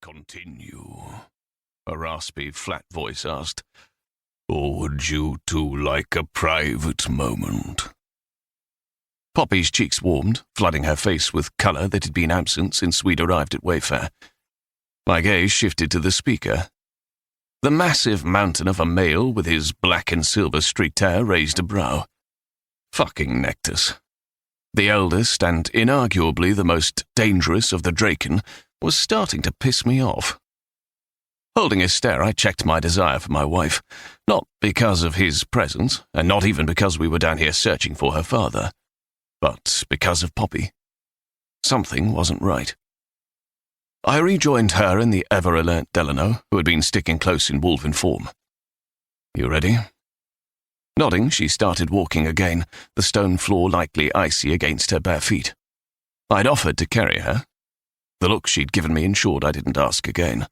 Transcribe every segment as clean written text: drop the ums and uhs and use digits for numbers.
continue?" a raspy, flat voice asked. "Or would you two like a private moment?" Poppy's cheeks warmed, flooding her face with colour that had been absent since we'd arrived at Wayfair. My gaze shifted to the speaker. The massive mountain of a male with his black and silver streaked hair raised a brow. Fucking Nectus. The eldest and inarguably the most dangerous of the Draken was starting to piss me off. Holding his stare, I checked my desire for my wife, not because of his presence, and not even because we were down here searching for her father, but because of Poppy. Something wasn't right. I rejoined her and the ever-alert Delano, who had been sticking close in wolven form. "You ready?" Nodding, she started walking again, the stone floor lightly icy against her bare feet. I'd offered to carry her. The look she'd given me ensured I didn't ask again.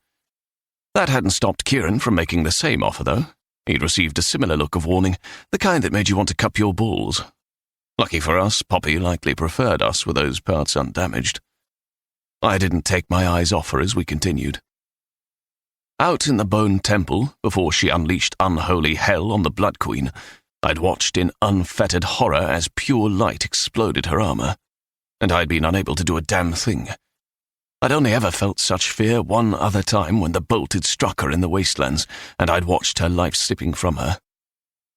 That hadn't stopped Kieran from making the same offer, though. He'd received a similar look of warning, the kind that made you want to cup your balls. Lucky for us, Poppy likely preferred us with those parts undamaged. I didn't take my eyes off her as we continued. Out in the Bone Temple, before she unleashed unholy hell on the Blood Queen, I'd watched in unfettered horror as pure light exploded her armor, and I'd been unable to do a damn thing. I'd only ever felt such fear one other time when the bolt had struck her in the wastelands, and I'd watched her life slipping from her.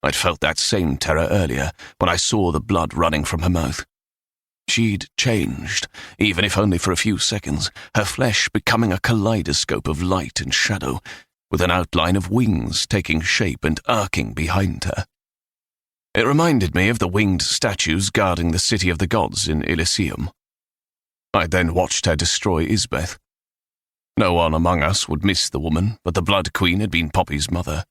I'd felt that same terror earlier, when I saw the blood running from her mouth. She'd changed, even if only for a few seconds, her flesh becoming a kaleidoscope of light and shadow, with an outline of wings taking shape and arcing behind her. It reminded me of the winged statues guarding the city of the gods in Iliseeum. I then watched her destroy Isbeth. No one among us would miss the woman, but the Blood Queen had been Poppy's mother.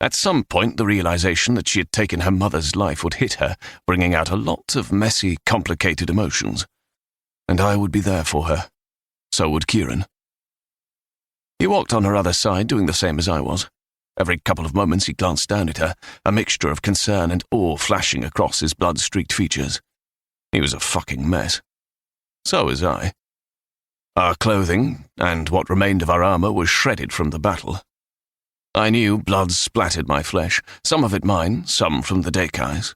At some point, the realization that she had taken her mother's life would hit her, bringing out a lot of messy, complicated emotions. And I would be there for her. So would Kieran. He walked on her other side, doing the same as I was. Every couple of moments he glanced down at her, a mixture of concern and awe flashing across his blood-streaked features. He was a fucking mess. So was I. Our clothing, and what remained of our armor, was shredded from the battle. I knew blood splattered my flesh, some of it mine, some from the Dekais.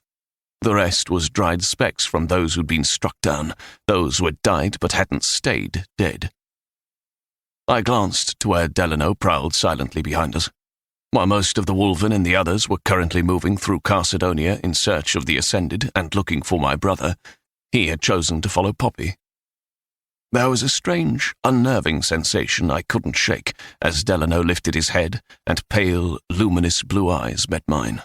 The rest was dried specks from those who'd been struck down, those who had died but hadn't stayed dead. I glanced to where Delano prowled silently behind us. While most of the Wolven and the others were currently moving through Carcedonia in search of the Ascended and looking for my brother, he had chosen to follow Poppy. There was a strange, unnerving sensation I couldn't shake as Delano lifted his head and pale, luminous blue eyes met mine.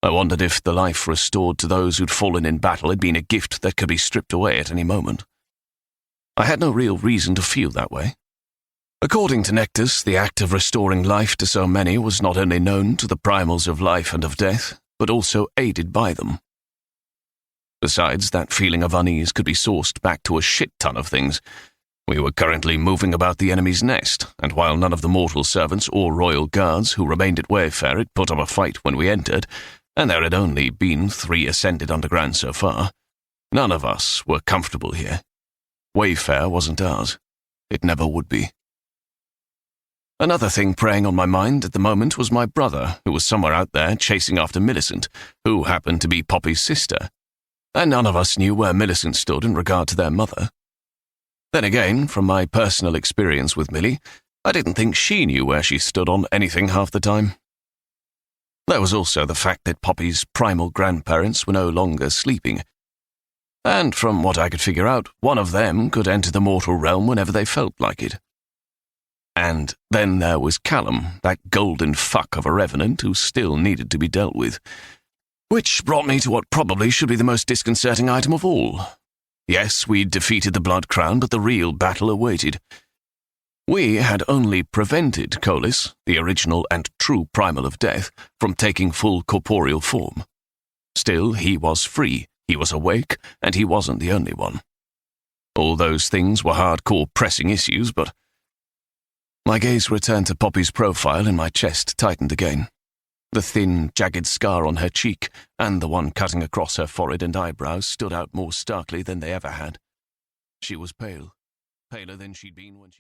I wondered if the life restored to those who'd fallen in battle had been a gift that could be stripped away at any moment. I had no real reason to feel that way. According to Nectus, the act of restoring life to so many was not only known to the primals of life and of death, but also aided by them. Besides, that feeling of unease could be sourced back to a shit-ton of things. We were currently moving about the enemy's nest, and while none of the mortal servants or royal guards who remained at Wayfair had put up a fight when we entered, and there had only been 3 Ascended underground so far, none of us were comfortable here. Wayfair wasn't ours. It never would be. Another thing preying on my mind at the moment was my brother, who was somewhere out there chasing after Millicent, who happened to be Poppy's sister. And none of us knew where Millicent stood in regard to their mother. Then again, from my personal experience with Millie, I didn't think she knew where she stood on anything half the time. There was also the fact that Poppy's primal grandparents were no longer sleeping, and from what I could figure out, one of them could enter the mortal realm whenever they felt like it. And then there was Callum, that golden fuck of a revenant who still needed to be dealt with. Which brought me to what probably should be the most disconcerting item of all. Yes, we'd defeated the Blood Crown, but the real battle awaited. We had only prevented Colis, the original and true primal of death, from taking full corporeal form. Still, he was free, he was awake, and he wasn't the only one. All those things were hardcore pressing issues, but... My gaze returned to Poppy's profile and my chest tightened again. The thin, jagged scar on her cheek and the one cutting across her forehead and eyebrows stood out more starkly than they ever had. She was pale, paler than she'd been when she...